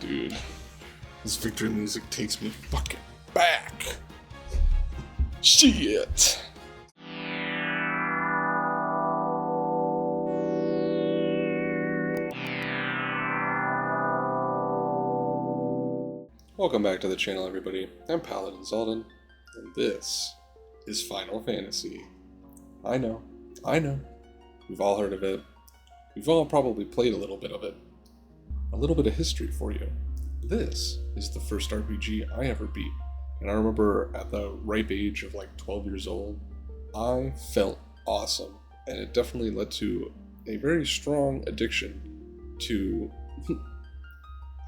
Dude, this victory music takes me fucking back. Shit. Welcome back to the channel, everybody. I'm Paladin Zaldan, and this is Final Fantasy. I know. We've all heard of it. We've all probably played a little bit of it. A little bit of history for you. This is the first RPG I ever beat, and I remember at the ripe age of like 12 years old, I felt awesome, and it definitely led to a very strong addiction to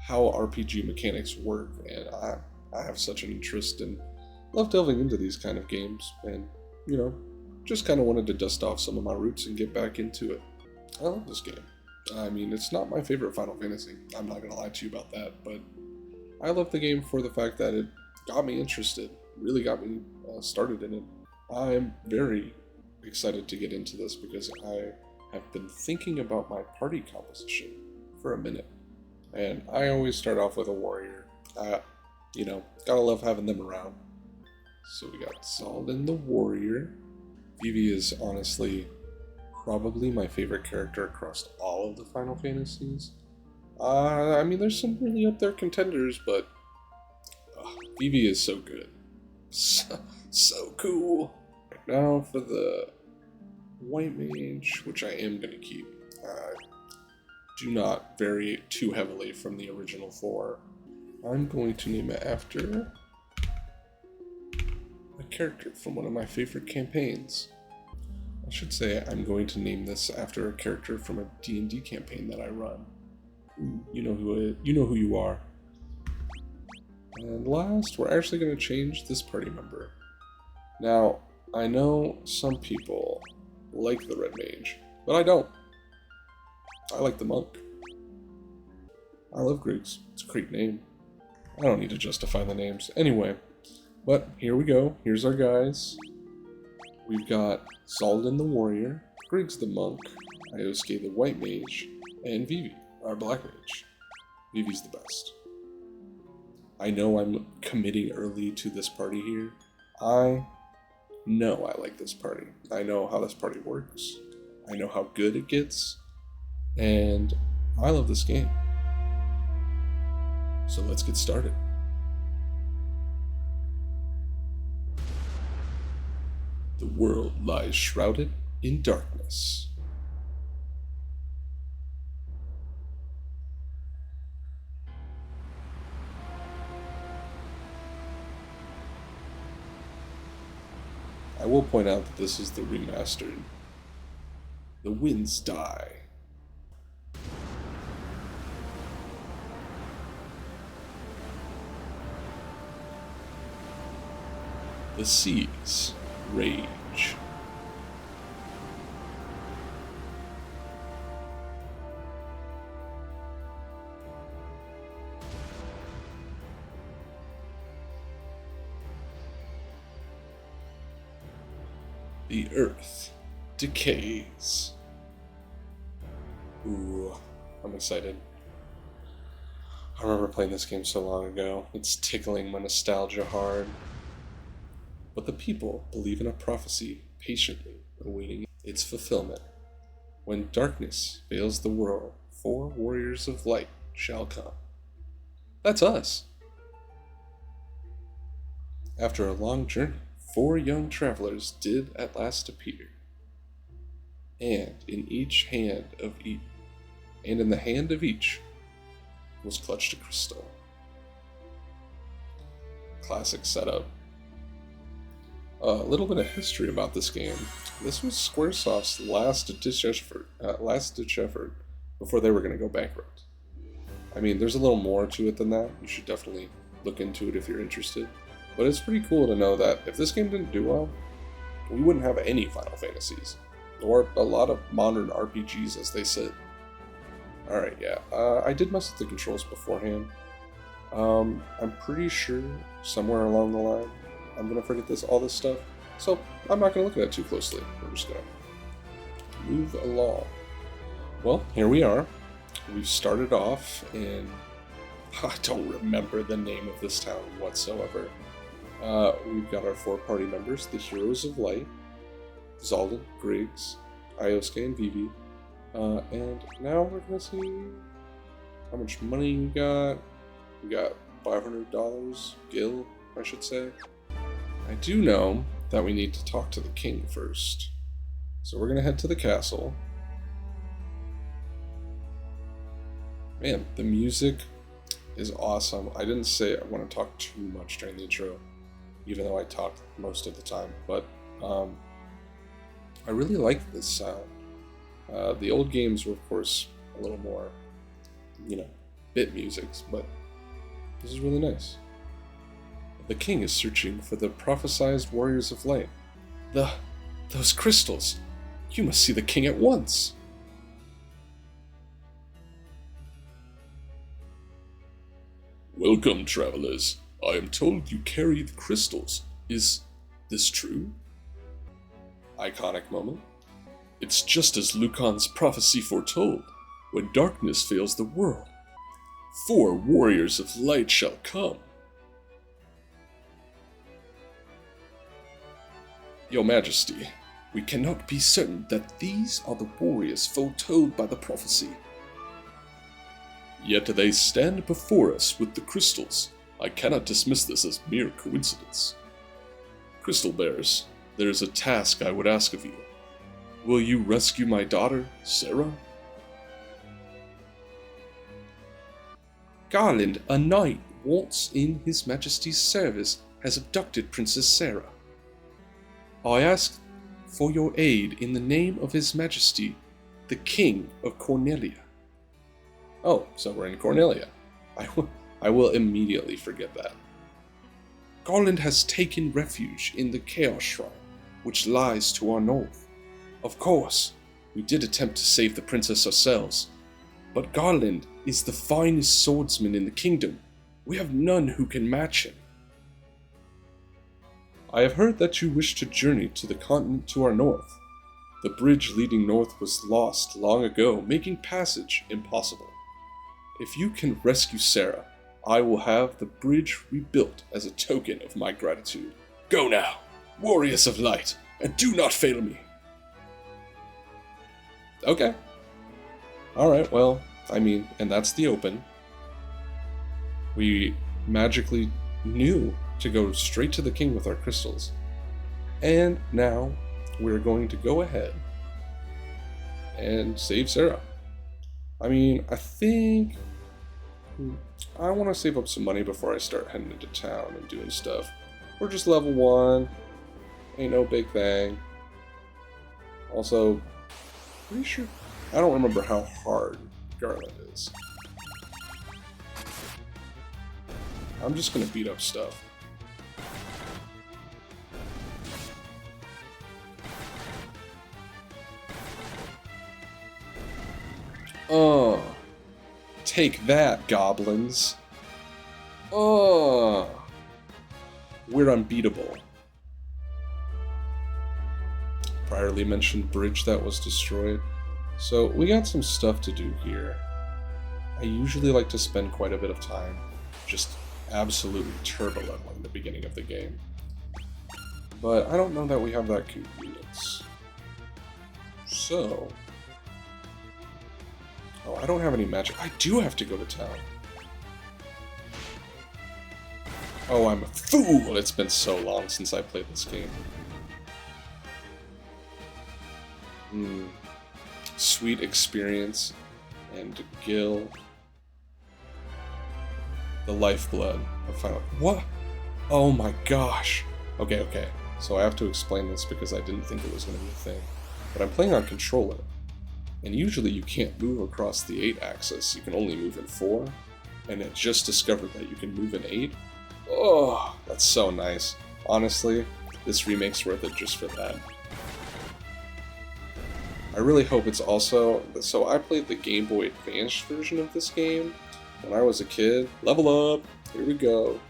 how RPG mechanics work, and I have such an interest and love delving into these kind of games, and just kind of wanted to dust off some of my roots and get back into it. I love this game. I mean, it's not my favorite Final Fantasy, I'm not going to lie to you about that, but I love the game for the fact that it got me interested, really got me started in it. I'm very excited to get into this because I have been thinking about my party composition for a minute. And I always start off with a warrior. Gotta love having them around. So we got Zaldan the warrior. Vivi is honestly probably my favorite character across all of the Final Fantasies. I mean, there's some really up there contenders, but Vivi is so good. So cool. Right now for the white mage, which I am going to keep. Do not vary too heavily from the original 4. I'm going to name it after a character from one of my favorite campaigns. I should say I'm going to name this after a character from a D&D campaign that I run. You know who you are. And last, we're actually going to change this party member. Now, I know some people like the red mage, but I don't. I like the monk. I love Griggs. It's a great name. I don't need to justify the names. Anyway, but here we go. Here's our guys. We've got Zaldan the warrior, Griggs the monk, Iosuke the white mage, and Vivi, our black mage. Vivi's the best. I know I'm committing early to this party here. I know I like this party. I know how this party works. I know how good it gets. And I love this game. So let's get started. The world lies shrouded in darkness. I will point out that this is the remastered. The winds die. The seas rage. The earth decays. Ooh, I'm excited. I remember playing this game so long ago. It's tickling my nostalgia hard. But the people believe in a prophecy, patiently awaiting its fulfillment. When darkness veils the world, 4 warriors of light shall come. That's us. After a long journey, 4 young travelers did at last appear. And in the hand of each was clutched a crystal. Classic setup. A little bit of history about this game. This was Squaresoft's last ditch effort before they were going to go bankrupt. I mean, there's a little more to it than that. You should definitely look into it if you're interested. But it's pretty cool to know that if this game didn't do well, we wouldn't have any Final Fantasies. Or a lot of modern RPGs as they sit. Alright, yeah. I did mess with the controls beforehand. I'm pretty sure somewhere along the line I'm going to forget all this stuff, so I'm not going to look at it too closely. We're just going to move along. Well, here we are. We've started off in I don't remember the name of this town whatsoever. We've got our 4 party members, the Heroes of Light, Zalden, Griggs, Iosuke, and Vivi. And now we're gonna see how much money we got. We got $500, Gil, I should say. I do know that we need to talk to the king first. So we're gonna head to the castle. Man, the music is awesome. I didn't say I want to talk too much during the intro, even though I talk most of the time, but I really like this sound. The old games were, of course, a little more, bit musics, but this is really nice. The king is searching for the prophesized warriors of light. Those crystals! You must see the king at once! Welcome, travelers. I am told you carry the crystals. Is this true? Iconic moment. It's just as Lucan's prophecy foretold. When darkness fails the world, 4 warriors of light shall come. Your Majesty, we cannot be certain that these are the warriors foretold by the prophecy. Yet they stand before us with the crystals. I cannot dismiss this as mere coincidence. Crystal Bearers, there is a task I would ask of you. Will you rescue my daughter, Sarah? Garland, a knight once in His Majesty's service, has abducted Princess Sarah. I ask for your aid in the name of His Majesty, the King of Cornelia. Oh, so we're in Cornelia. I will immediately forget that. Garland has taken refuge in the Chaos Shrine, which lies to our north. Of course, we did attempt to save the princess ourselves, but Garland is the finest swordsman in the kingdom. We have none who can match him. I have heard that you wish to journey to the continent to our north. The bridge leading north was lost long ago, making passage impossible. If you can rescue Sarah, I will have the bridge rebuilt as a token of my gratitude. Go now, warriors of light, and do not fail me. Okay. Alright, well, and that's the open. We magically knew to go straight to the king with our crystals. And now we're going to go ahead and save Sarah. I think I want to save up some money before I start heading into town and doing stuff. We're just level 1. Ain't no big thing. Also, pretty sure I don't remember how hard Garland is. I'm just gonna beat up stuff. Take that, goblins. We're unbeatable. Priorly mentioned bridge that was destroyed. So we got some stuff to do here. I usually like to spend quite a bit of time just absolutely turbo leveling the beginning of the game. But I don't know that we have that convenience. So... Oh, I don't have any magic. I do have to go to town. Oh, I'm a fool! It's been so long since I played this game. Sweet experience. And Gil. The lifeblood of Final... What? Oh my gosh! Okay. So I have to explain this because I didn't think it was going to be a thing. But I'm playing on controller. And usually you can't move across the 8-axis, you can only move in 4, and I just discovered that you can move in 8. Oh, that's so nice. Honestly, this remake's worth it just for that. I really hope it's also... So I played the Game Boy Advance version of this game when I was a kid. Level up! Here we go.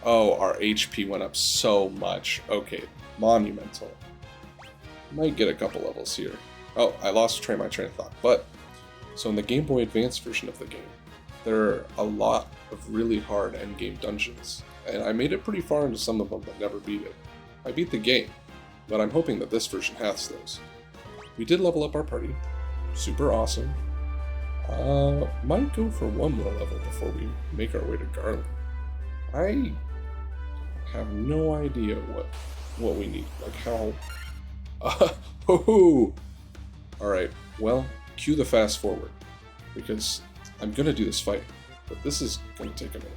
Oh, our HP went up so much. Okay, monumental. Might get a couple levels here. Oh, I lost my train of thought. But, so in the Game Boy Advance version of the game, there are a lot of really hard endgame dungeons, and I made it pretty far into some of them but never beat it. I beat the game, but I'm hoping that this version has those. We did level up our party. Super awesome. Might go for one more level before we make our way to Garland. I have no idea what we need. Like how... Alright, well, cue the fast forward. Because I'm gonna do this fight, but this is gonna take a minute.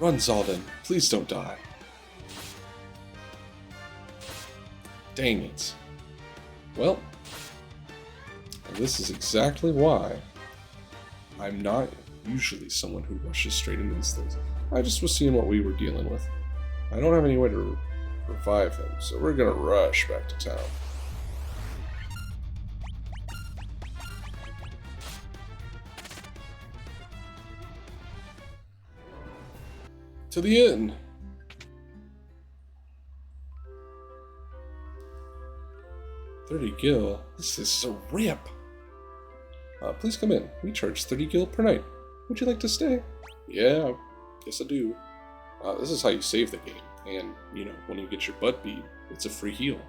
Run, Zaldin. Please don't die. Dang it. Well, this is exactly why I'm not usually someone who rushes straight into these things. I just was seeing what we were dealing with. I don't have any way to revive him, so we're gonna rush back to town. To the inn. $30 gil. This is a rip. Please come in. We charge 30 gil per night. Would you like to stay? Yeah, guess I do. This is how you save the game. And, you know, when you get your butt beat, it's a free heal.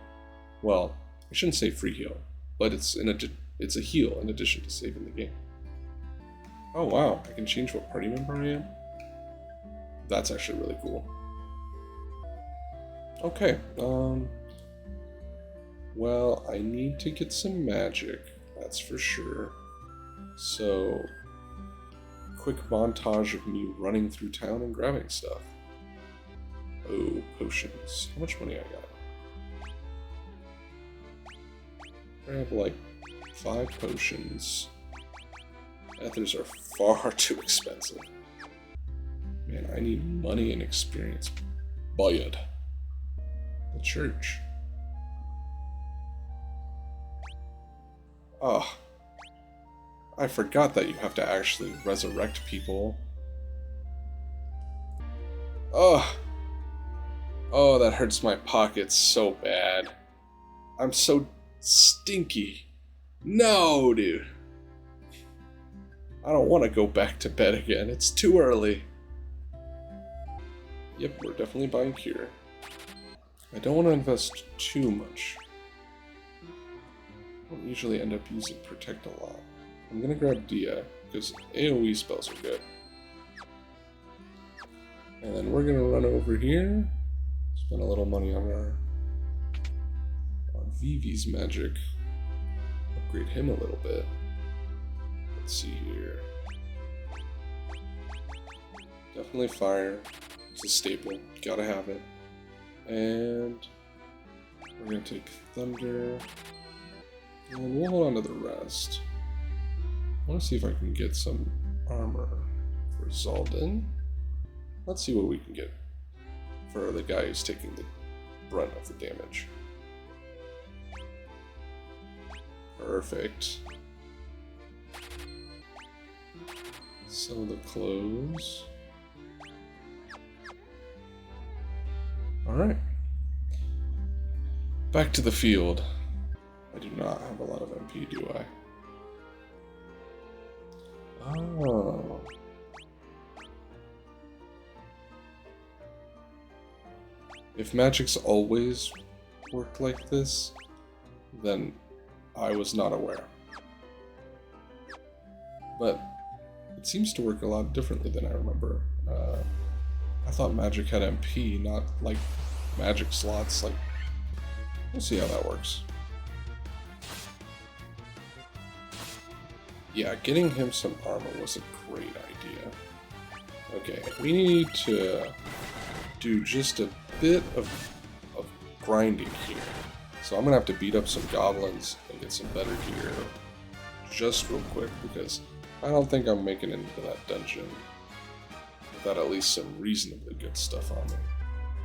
Well, I shouldn't say free heal, but it's a heal in addition to saving the game. Oh wow, I can change what party member I am? That's actually really cool. Okay, well, I need to get some magic, that's for sure. So, quick montage of me running through town and grabbing stuff. Oh, potions. How much money I got? I have like 5 potions. Ethers are far too expensive. Man, I need money and experience. Buyed. The church. Oh. I forgot that you have to actually resurrect people. Oh. Oh, that hurts my pockets so bad. I'm so stinky. No, dude. I don't want to go back to bed again. It's too early. Yep, we're definitely buying cure. I don't want to invest too much. I don't usually end up using protect a lot. I'm gonna grab Dia, because AoE spells are good. And then we're gonna run over here, spend a little money on Vivi's magic. Upgrade him a little bit. Let's see here. Definitely fire. It's a staple. Gotta have it. And we're gonna take thunder. And we'll hold on to the rest. I want to see if I can get some armor for Zaldin. Let's see what we can get for the guy who's taking the brunt of the damage. Perfect. Some of the clothes. Alright. Back to the field. I do not have a lot of MP, do I? Oh. If magic's always worked like this, then I was not aware. But it seems to work a lot differently than I remember. I thought magic had MP, not like magic slots. Like, we'll see how that works. Yeah, getting him some armor was a great idea. Okay, we need to do just a bit of grinding here. So I'm gonna have to beat up some goblins and get some better gear just real quick, because I don't think I'm making it into that dungeon without at least some reasonably good stuff on me.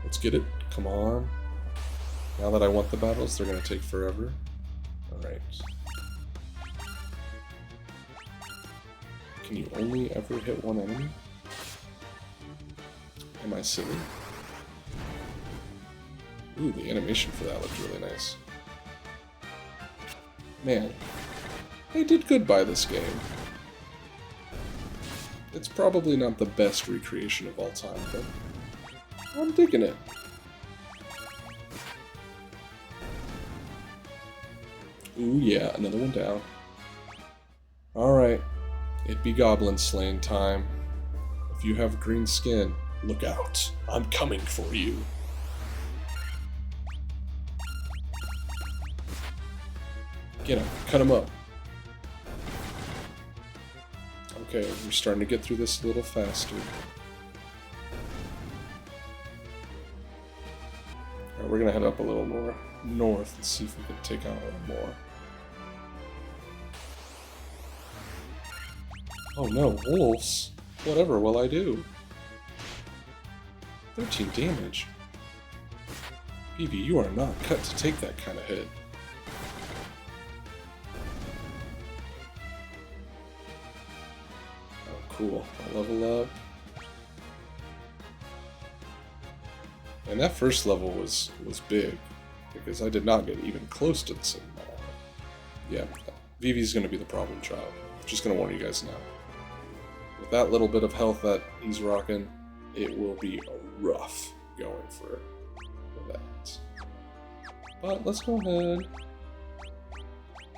Let's get it. Come on. Now that I want the battles, they're gonna take forever. Alright. Can you only ever hit one enemy? Am I silly? Ooh, the animation for that looked really nice. Man, they did good by this game. It's probably not the best recreation of all time, but I'm digging it. Ooh yeah, another one down. Alright, it be goblin slaying time. If you have green skin, look out. I'm coming for you. Get him, cut him up. Okay, we're starting to get through this a little faster. Alright, we're gonna head up a little more north and see if we can take out a little more. Oh no, wolves! Whatever will I do? 13 damage. Evie, you are not cut to take that kind of hit. Oh, cool. I'll level up. And that first level was big, because I did not get even close to the same amount. Yeah, Vivi's going to be the problem child. Just going to warn you guys now. With that little bit of health that he's rocking, it will be rough going for that. But let's go ahead.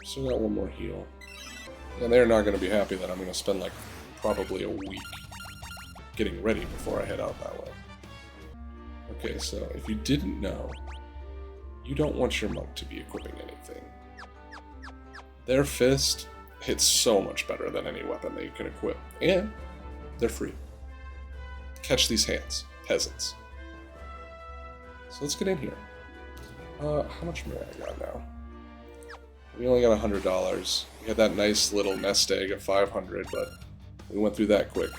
Still got one more heal. And they're not going to be happy that I'm going to spend like probably a week getting ready before I head out that way. Okay, so if you didn't know, you don't want your monk to be equipping anything. Their fist hits so much better than any weapon that you can equip, and they're free. Catch these hands, peasants. So let's get in here. How much money I got now? We only got $100. We had that nice little nest egg of 500, but we went through that quick.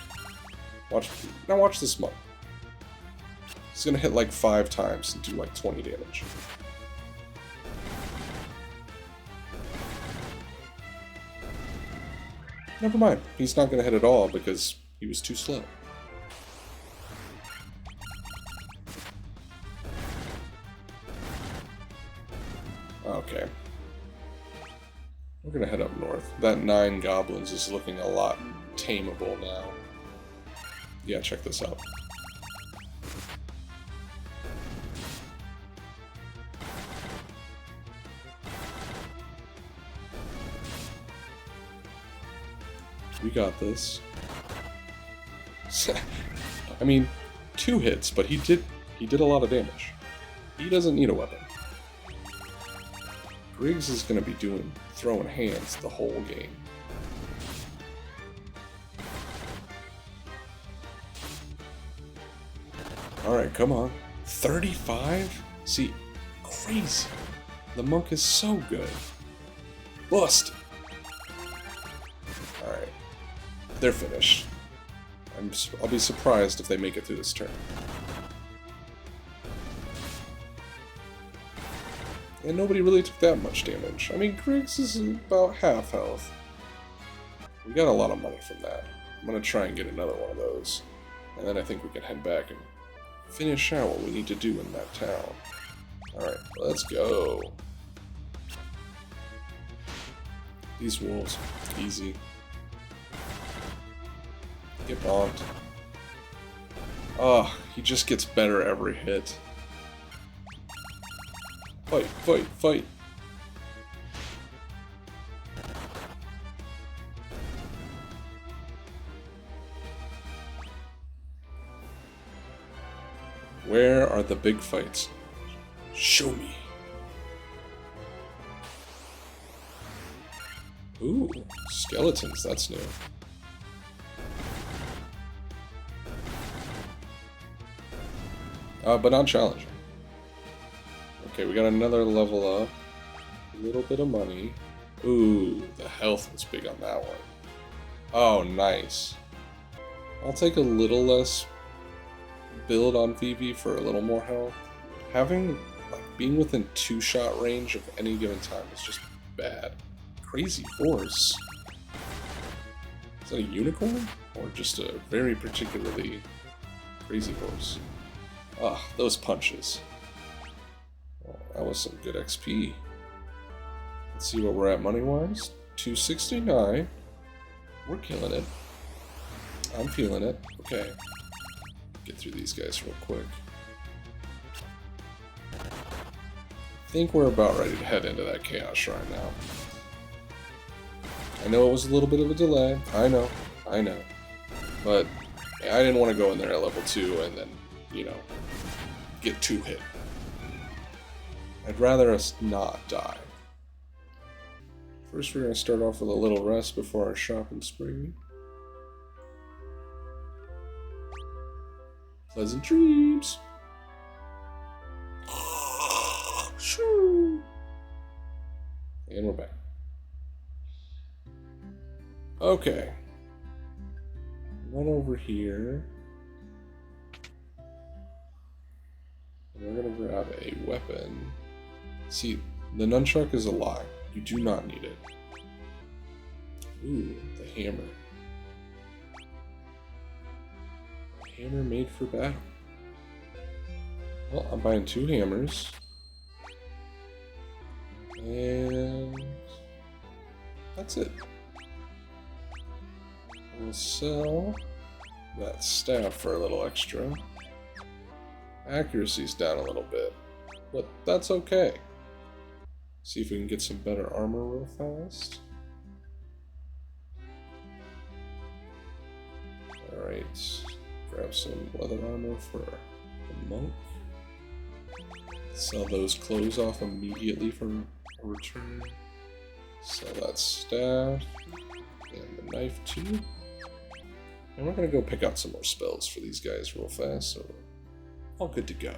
Now watch this monk. He's gonna hit like 5 times and do like 20 damage. Never mind, he's not gonna hit at all because he was too slow. Okay. We're gonna head up north. That 9 goblins is looking a lot tameable now. Yeah, check this out. We got this. I mean, 2 hits, but he did a lot of damage. He doesn't need a weapon. Griggs is going to be throwing hands the whole game. Alright, come on. 35? See, crazy. The monk is so good. Bust! Alright. They're finished. I'll be surprised if they make it through this turn. And nobody really took that much damage. I mean, Griggs is about half health. We got a lot of money from that. I'm gonna try and get another one of those. And then I think we can head back and finish out what we need to do in that town. Alright, let's go. These wolves, easy. Get bombed. Oh, he just gets better every hit. Fight, fight, fight. Where are the big fights? Show me. Ooh, skeletons, that's new. But not challenging. Okay, we got another level up. A little bit of money. Ooh, the health was big on that one. Oh, nice. I'll take a little less build on VV for a little more health. Having, being within 2-shot range of any given time is just bad. Crazy horse. Is that a unicorn? Or just a very particularly crazy horse? Ah, those punches. Well, that was some good XP. Let's see what we're at money-wise. 269. We're killing it. I'm feeling it. Okay. Get through these guys real quick. I think we're about ready to head into that Chaos Shrine now. I know it was a little bit of a delay. I know. But I didn't want to go in there at level 2 and then, you know, get 2 hit. I'd rather us not die. First, we're going to start off with a little rest before our shopping spree. Pleasant dreams! And we're back. Okay. Run over here. And we're going to grab a weapon. See, the nunchuck is a lie. You do not need it. Ooh, the hammer. Hammer made for battle. Well, I'm buying 2 hammers. And that's it. We'll sell that staff for a little extra. Accuracy's down a little bit, but that's okay. See if we can get some better armor real fast. Alright, grab some leather armor for the monk. Sell those clothes off immediately for a return. Sell that staff and the knife too. And we're gonna go pick out some more spells for these guys real fast, so we're all good to go.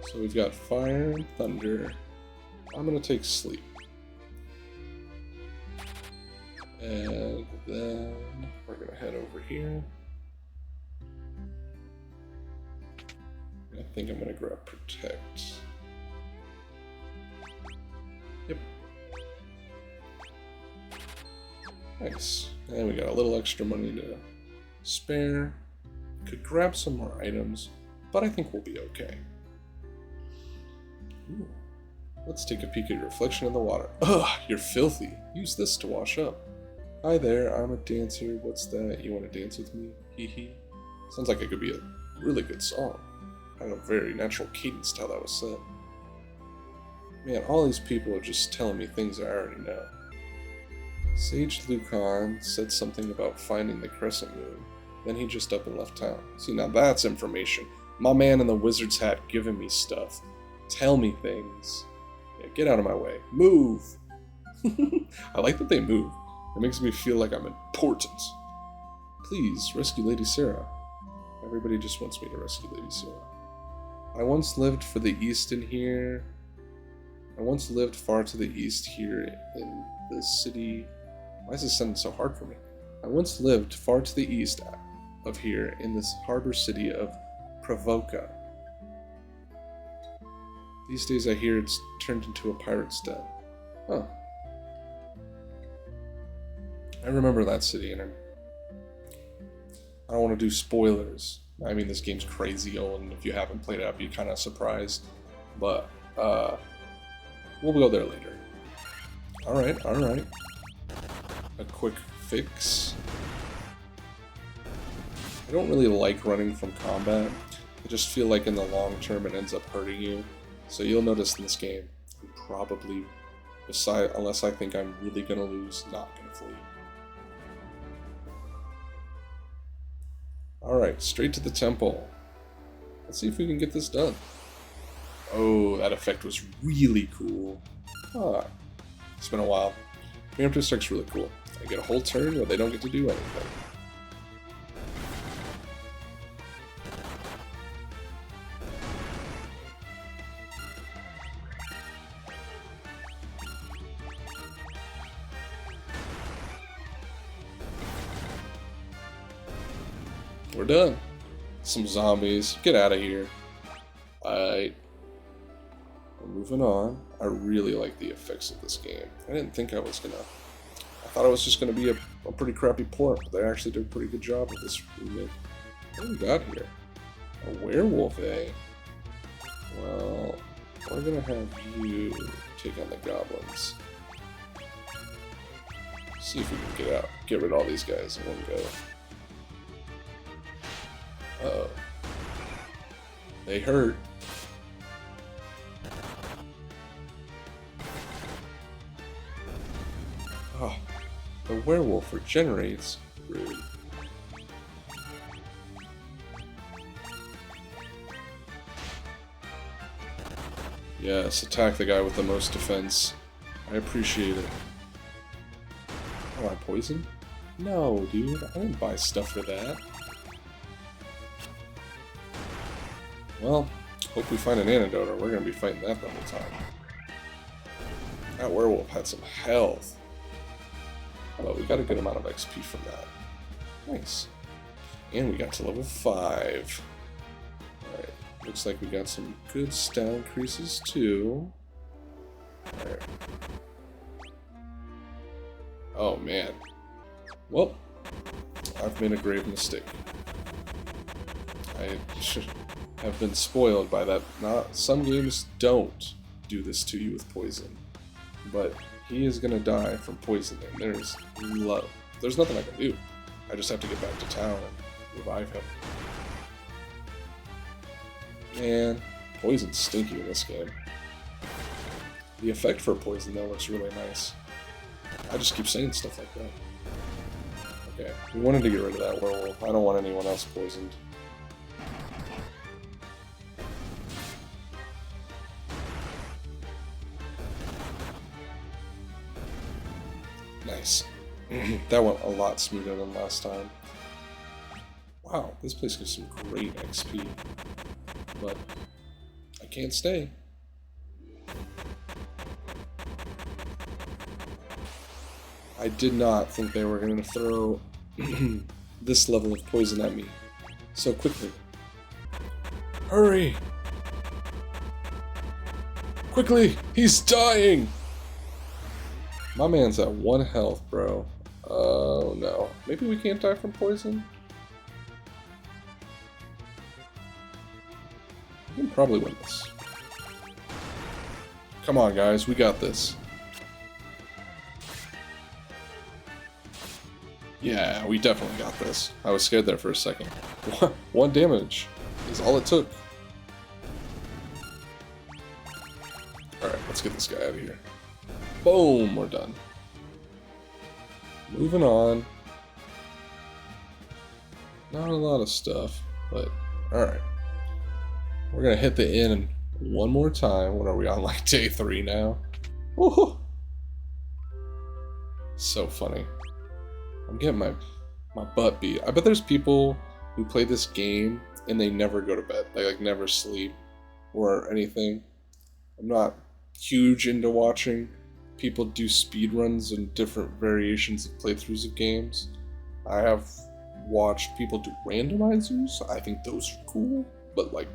So we've got fire and thunder. I'm gonna take sleep. And then we're gonna head over here. I think I'm gonna grab protect. Yep. Nice. And we got a little extra money to spare. Could grab some more items, but I think we'll be okay. Ooh. Let's take a peek at your reflection in the water. Ugh, you're filthy. Use this to wash up. Hi there, I'm a dancer. What's that? You want to dance with me? Hee hee. Sounds like it could be a really good song. I have a very natural cadence to how that was said. Man, all these people are just telling me things I already know. Sage Lucan said something about finding the crescent moon. Then he just up and left town. See, now that's information. My man in the wizard's hat giving me stuff. Tell me things. Yeah, get out of my way. Move! I like that they move. It makes me feel like I'm important. Please, rescue Lady Sarah. Everybody just wants me to rescue Lady Sarah. I once lived for the east in here. I once lived far to the east here in the city. Why is this sentence so hard for me? I once lived far to the east of here in this harbor city of Provoca. These days I hear it's turned into a pirate's den. Huh. I remember that city, and I don't want to do spoilers. I mean, this game's crazy old, and if you haven't played it, I'd be kind of surprised. But, we'll go there later. Alright. A quick fix. I don't really like running from combat. I just feel like in the long term it ends up hurting you. So you'll notice in this game, I'm probably, unless I think I'm really gonna lose, not gonna flee. Alright, straight to the temple. Let's see if we can get this done. Oh, that effect was really cool. Ah, it's been a while. Preemptive Strike's really cool. I get a whole turn where they don't get to do anything. We're done. Some zombies. Get out of here. Alright. We're moving on. I really like the effects of this game. I didn't think I was gonna. I thought it was just gonna be a pretty crappy port, but they actually did a pretty good job with this remake. What do we got here? A werewolf, eh? Well, we're gonna have you take on the goblins. See if we can get rid of all these guys in one go. Uh-oh. They hurt. Oh, the werewolf regenerates. Rude. Yes, attack the guy with the most defense. I appreciate it. Oh, I poisoned? No, dude. I didn't buy stuff for that. Well, hope we find an antidote or we're going to be fighting that the whole time. That werewolf had some health. But we got a good amount of XP from that. Nice. And we got to level 5. Alright, looks like we got some good stat increases too. Alright. Oh man. Well, I've made a grave mistake. I have been spoiled by that. Some games don't do this to you with poison. But he is gonna die from poisoning. There's nothing I can do. I just have to get back to town and revive him. Man, poison's stinky in this game. The effect for poison though looks really nice. I just keep saying stuff like that. Okay, we wanted to get rid of that werewolf. I don't want anyone else poisoned. Nice. That went a lot smoother than last time. Wow, this place gives some great XP. But I can't stay. I did not think they were going to throw this level of poison at me so quickly. Hurry! Quickly! He's dying! My man's at 1 health, bro. Oh no. Maybe we can't die from poison? We can probably win this. Come on, guys. We got this. Yeah, we definitely got this. I was scared there for a second. 1 damage is all it took. Alright, let's get this guy out of here. Boom, we're done. Moving on. Not a lot of stuff, but alright. We're gonna hit the inn one more time. What are we on, like day 3 now? Woohoo! So funny. I'm getting my butt beat. I bet there's people who play this game and they never go to bed. They like never sleep or anything. I'm not huge into watching people do speedruns and different variations of playthroughs of games. I have watched people do randomizers. I think those are cool, but like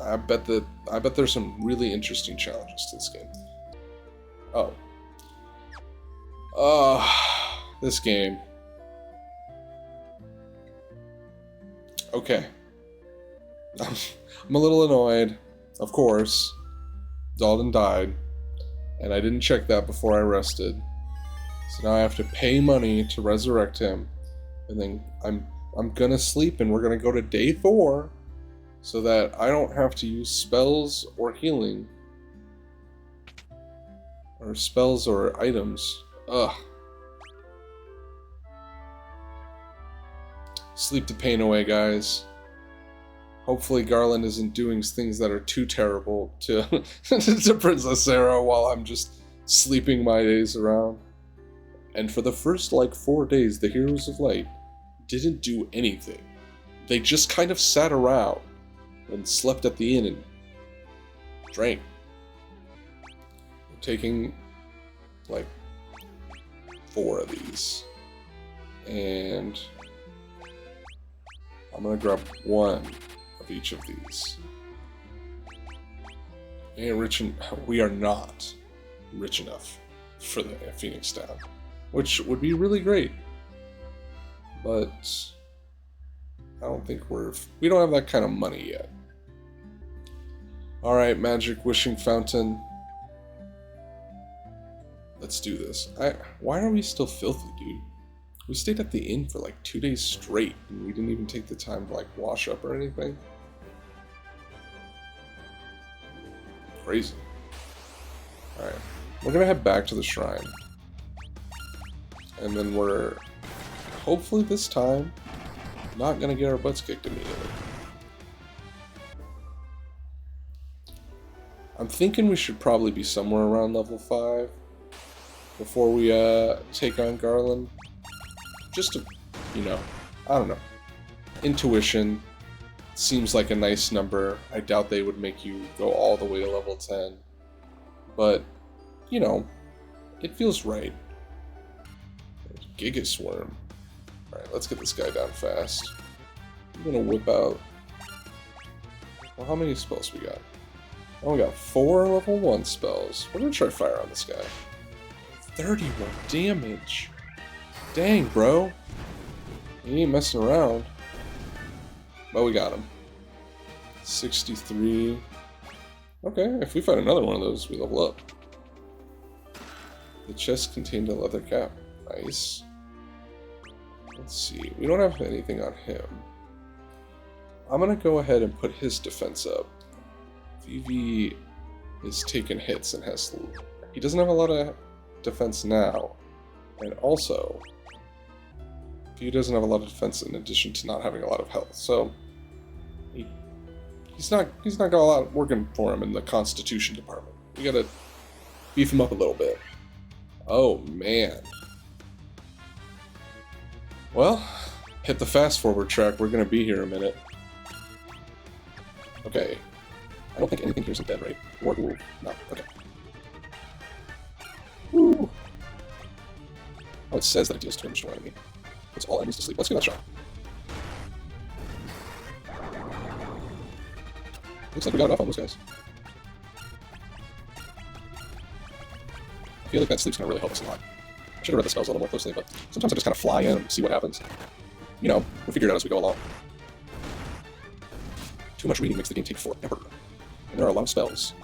I bet there's some really interesting challenges to this game. This game. Okay. I'm a little annoyed, of course. Dalton died, and I didn't check that before I rested. So now I have to pay money to resurrect him, and then I'm gonna sleep, and we're gonna go to day 4, so that I don't have to use spells or healing, or spells or items. Ugh. Sleep the pain away, guys. Hopefully Garland isn't doing things that are too terrible to, to Princess Sarah while I'm just sleeping my days around. And for the first, like, 4 days, the Heroes of Light didn't do anything. They just kind of sat around and slept at the inn and drank. I'm taking, like, 4 of these. And I'm gonna grab one of each of these. We are not rich enough for the Phoenix Down, which would be really great. But I don't think we don't have that kind of money yet. Alright, magic wishing fountain. Let's do this. Why are we still filthy, dude? We stayed at the inn for like 2 days straight, and we didn't even take the time to like wash up or anything. Crazy. Alright, we're gonna head back to the shrine. And then we're, hopefully this time, not gonna get our butts kicked immediately. I'm thinking we should probably be somewhere around level 5 before we take on Garland. Just to, you know, I don't know. Intuition seems like a nice number. I doubt they would make you go all the way to level 10. But, you know, it feels right. Gigas Worm. Alright, let's get this guy down fast. I'm gonna whip out... Well, how many spells we got? Oh, we got 4 level 1 spells. We're gonna try fire on this guy. 31 damage. Dang, bro. He ain't messing around. But we got him. 63. Okay, if we find another one of those, we level up. The chest contained a leather cap. Nice. Let's see. We don't have anything on him. I'm gonna go ahead and put his defense up. Vivi is taking hits and has... He doesn't have a lot of defense now. And also, he doesn't have a lot of defense in addition to not having a lot of health. So, he's not got a lot working for him in the Constitution department. We gotta beef him up a little bit. Oh, man. Well, hit the fast forward track. We're gonna be here a minute. Okay. I don't think anything here is dead, right? Or, ooh, no, okay. Woo! Oh, it says that it deals damage to an enemy. Puts all enemies to sleep. Let's give that a shot. Looks like we got enough on those guys. I feel like that sleep's gonna really help us a lot. I should have read the spells a little more closely, but sometimes I just kind of fly in and see what happens. You know, we'll figure it out as we go along. Too much reading makes the game take forever. And there are a lot of spells.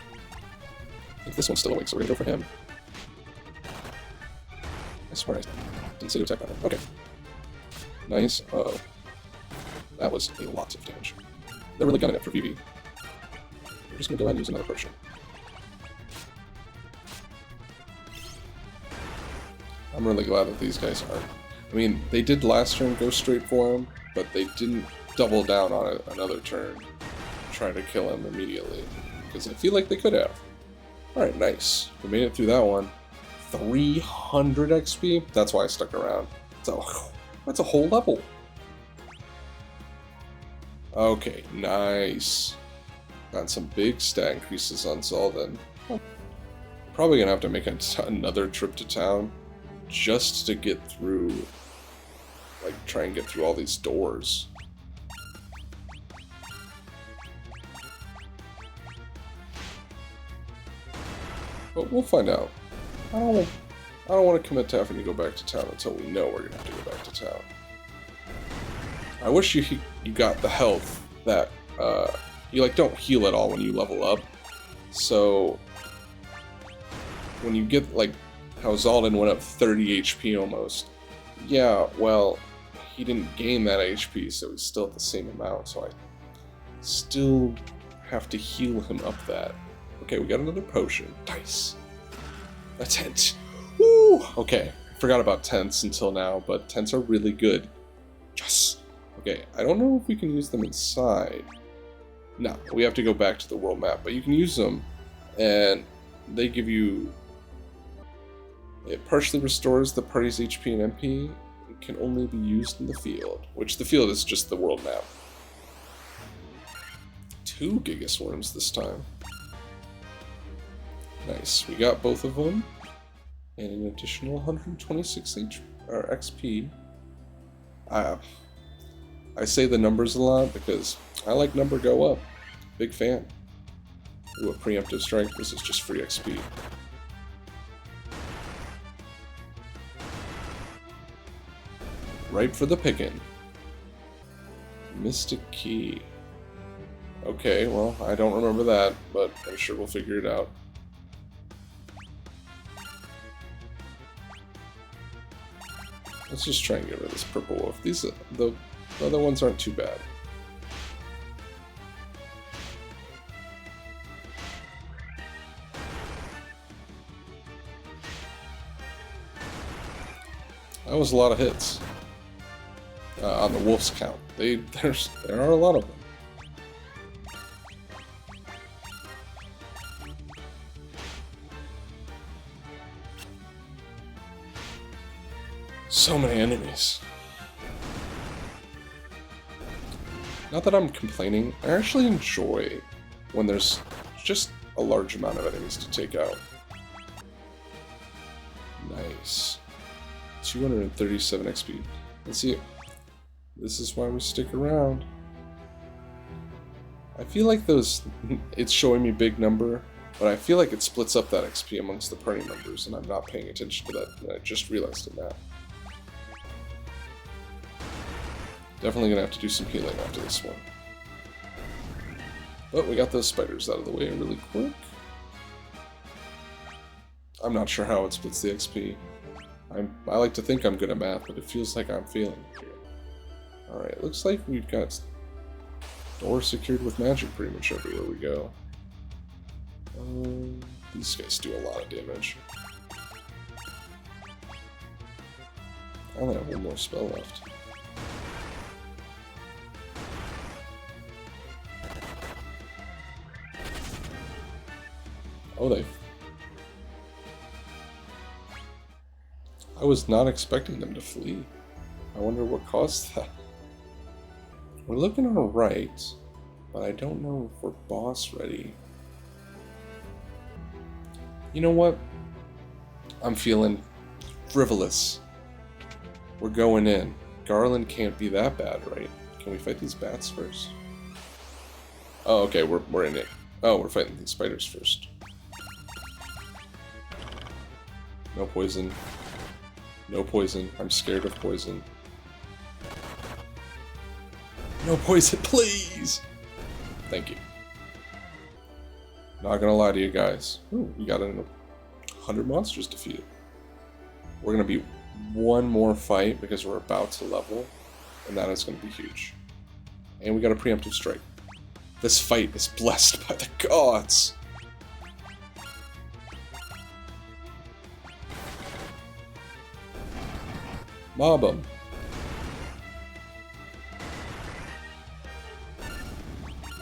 I think this one's still awake, so we're gonna go for him. I swear I didn't say to attack that one. Okay. Nice. Uh-oh. That was a lot of damage. They're really gunning it for Vivi. We're just gonna go ahead and use another potion. I'm really glad that these guys are... I mean, they did last turn go straight for him, but they didn't double down on it another turn. Try to kill him immediately. Because I feel like they could have. Alright, nice. We made it through that one. 300 XP? That's why I stuck around. That's a whole level. Okay, nice. Got some big stat increases on Zalden. Probably gonna have to make another trip to town just to get through, like, try and get through all these doors. But we'll find out. I don't want to commit to having to go back to town until we know we're going to have to go back to town. I wish you got the health that, you, like, don't heal at all when you level up. So, when you get, like, how Zalden went up 30 HP almost. Yeah, well, he didn't gain that HP, so he's still at the same amount, so I still have to heal him up that. Okay, we got another potion. Nice. A tent. Woo! Okay, forgot about tents until now, but tents are really good. Yes! Okay, I don't know if we can use them inside. No, we have to go back to the world map, but you can use them, and they give you... It partially restores the party's HP and MP. It can only be used in the field, which the field is just the world map. 2 Gigas Worms this time. Nice, we got both of them, and an additional 126 XP. I say the numbers a lot because I like number go up. Big fan. Ooh, a preemptive strike. This is just free XP. Right for the pickin'. Mystic Key. Okay, well, I don't remember that, but I'm sure we'll figure it out. Let's just try and get rid of this purple wolf. These, the other ones aren't too bad. That was a lot of hits on the wolf's count. There are a lot of them. So many enemies. Not that I'm complaining. I actually enjoy when there's just a large amount of enemies to take out. Nice. 237 XP. Let's see. This is why we stick around. I feel like it's showing me big number, but I feel like it splits up that XP amongst the party members, and I'm not paying attention to that, and I just realized it now. Definitely gonna have to do some healing after this one. But we got those spiders out of the way really quick. I'm not sure how it splits the XP. I like to think I'm good at math, but it feels like I'm failing here. Alright, looks like we've got doors secured with magic pretty much everywhere we go. These guys do a lot of damage. I only have one more spell left. Oh, I was not expecting them to flee. I wonder what caused that. We're looking alright, but I don't know if we're boss ready. You know what? I'm feeling frivolous. We're going in. Garland can't be that bad, right? Can we fight these bats first? Oh, okay, we're in it. Oh, we're fighting these spiders first. No poison. No poison. I'm scared of poison. No poison, please! Thank you. Not gonna lie to you guys. Ooh, we got 100 monsters defeated. We're gonna be one more fight because we're about to level, and that is gonna be huge. And we got a preemptive strike. This fight is blessed by the gods! Mob 'em.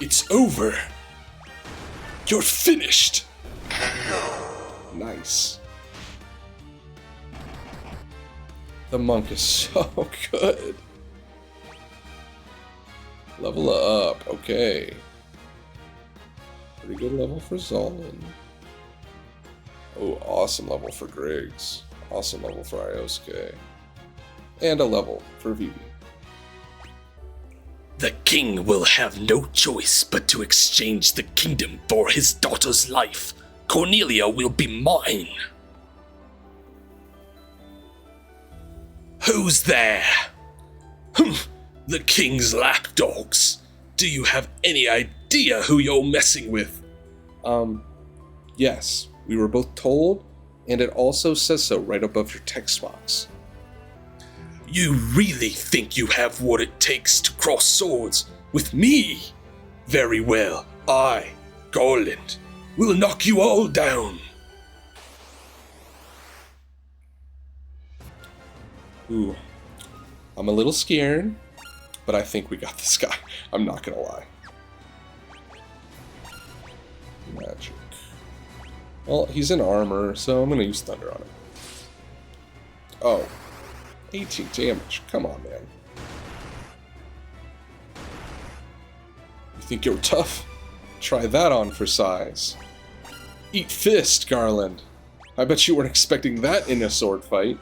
It's over. You're finished. Nice. The monk is so good. Level up. Okay. Pretty good level for Zolan. Oh, awesome level for Griggs. Awesome level for Iosuke. And a level for Vivi. The king will have no choice but to exchange the kingdom for his daughter's life. Cornelia will be mine. Who's there? The king's lapdogs. Do you have any idea who you're messing with? Yes. We were both told, and it also says so right above your text box. You really think you have what it takes to cross swords with me? Very well, I, Garland, will knock you all down. Ooh. I'm a little scared, but I think we got this guy. I'm not gonna lie. Magic. Well, he's in armor, so I'm gonna use Thunder on him. Oh. 18 damage. Come on, man. You think you're tough? Try that on for size. Eat fist, Garland. I bet you weren't expecting that in a sword fight.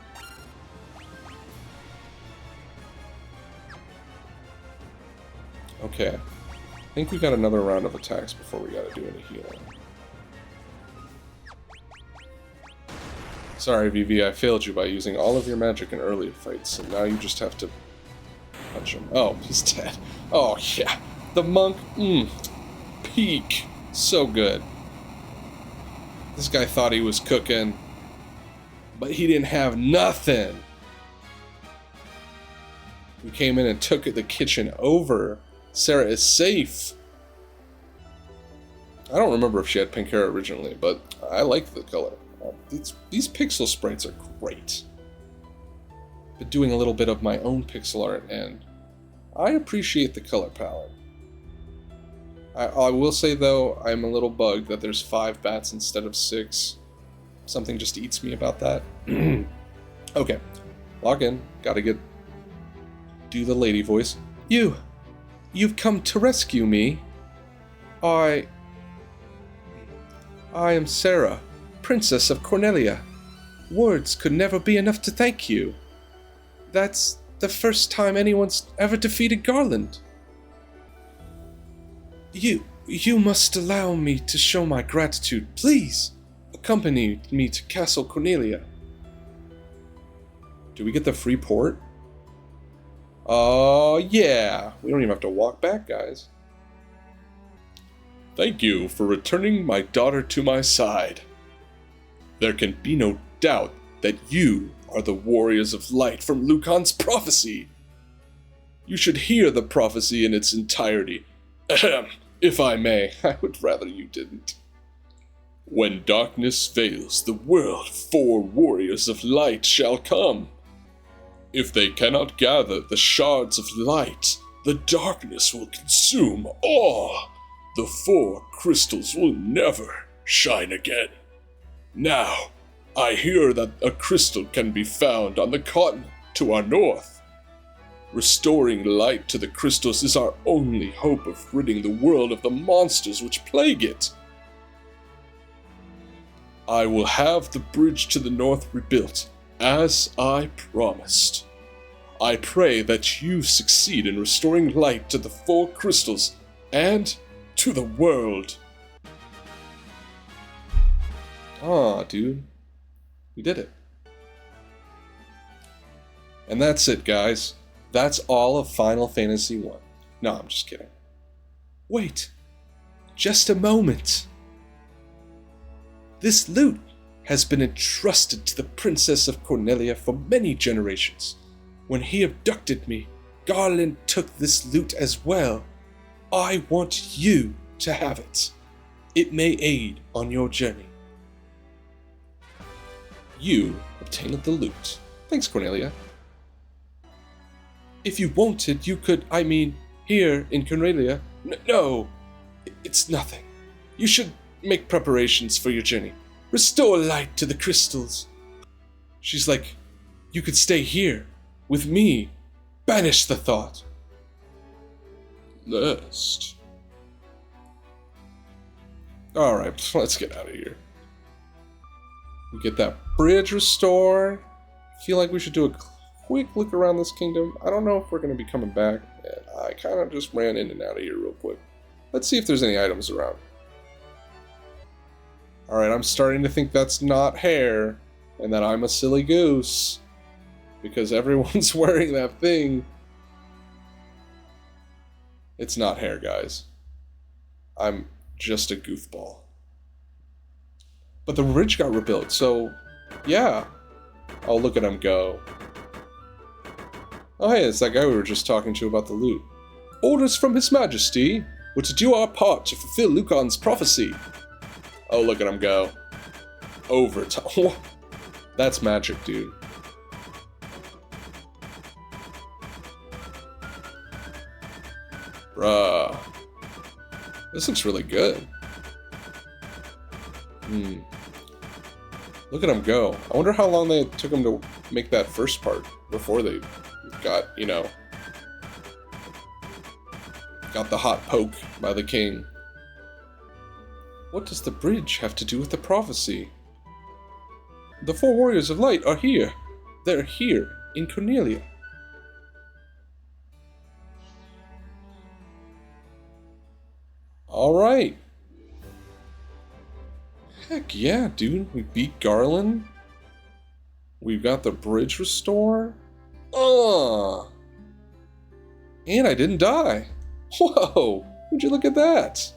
Okay. I think we got another round of attacks before we gotta do any healing. Sorry, Vivi, I failed you by using all of your magic in earlier fights, and now you just have to punch him. Oh, he's dead. Oh, yeah. The monk, peak. So good. This guy thought he was cooking, but he didn't have nothing. We came in and took the kitchen over. Sarah is safe. I don't remember if she had pink hair originally, but I like the color. These pixel sprites are great. Been doing a little bit of my own pixel art, and I appreciate the color palette. I will say, though, I'm a little bugged that there's 5 bats instead of 6. Something just eats me about that. Okay. Log in. Gotta do the lady voice. You've come to rescue me. I am Sarah, Princess of Cornelia. Words could never be enough to thank you. That's the first time anyone's ever defeated Garland. You must allow me to show my gratitude. Please, accompany me to Castle Cornelia. Do we get the free port? Oh, yeah. We don't even have to walk back, guys. Thank you for returning my daughter to my side. There can be no doubt that you are the warriors of light from Lucan's prophecy. You should hear the prophecy in its entirety. Ahem. If I may, I would rather you didn't. When darkness veils the world, 4 warriors of light shall come. If they cannot gather the shards of light, the darkness will consume all. The 4 crystals will never shine again. Now, I hear that a crystal can be found on the continent to our north. Restoring light to the crystals is our only hope of ridding the world of the monsters which plague it. I will have the bridge to the north rebuilt, as I promised. I pray that you succeed in restoring light to the 4 crystals and to the world. Aw, dude. We did it. And that's it, guys. That's all of Final Fantasy 1. No, I'm just kidding. Wait. Just a moment. This loot has been entrusted to the Princess of Cornelia for many generations. When he abducted me, Garland took this loot as well. I want you to have it. It may aid on your journey. You obtained the loot. Thanks, Cornelia. If you wanted, you could, here in Cornelia. No, it's nothing. You should make preparations for your journey. Restore light to the crystals. She's like, you could stay here, with me. Banish the thought. Lest. Alright, let's get out of here. We get that bridge restored. I feel like we should do a quick look around this kingdom. I don't know if we're going to be coming back. I kind of just ran in and out of here real quick. Let's see if there's any items around. Alright, I'm starting to think that's not hair, and that I'm a silly goose. Because everyone's wearing that thing. It's not hair, guys. I'm just a goofball. But the bridge got rebuilt, so yeah. Oh, look at him go. Oh hey, it's that guy we were just talking to about the loot. Orders from His Majesty were to do our part to fulfill Lucan's prophecy. Oh, look at him go. Overtime. That's magic, dude. Bruh. This looks really good. Look at him go. I wonder how long they took him to make that first part before they got, got the hot poke by the king. What does the bridge have to do with the prophecy? The 4 warriors of light are here. They're here in Cornelia. Alright. Heck yeah, dude. We beat Garland. We've got the bridge restore. And I didn't die. Whoa! Would you look at that?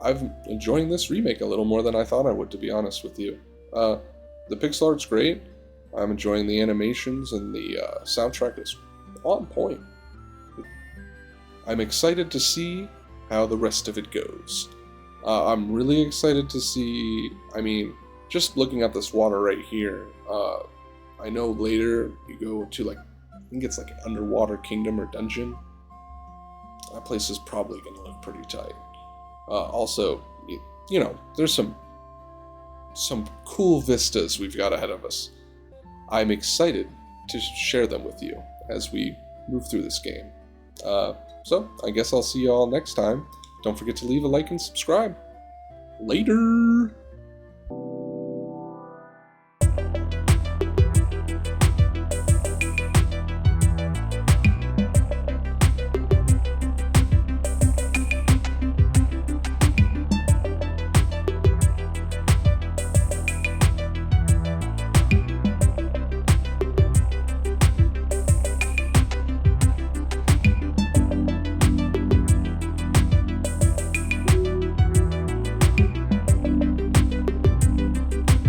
I'm enjoying this remake a little more than I thought I would, to be honest with you. The pixel art's great. I'm enjoying the animations, and the soundtrack is on point. I'm excited to see how the rest of it goes. I'm really excited to see, I mean, just looking at this water right here, I know later you go to, like, I think it's like an underwater kingdom or dungeon. That place is probably going to look pretty tight. Also, you know, there's some cool vistas we've got ahead of us. I'm excited to share them with you as we move through this game. So, I guess I'll see you all next time. Don't forget to leave a like and subscribe. Later!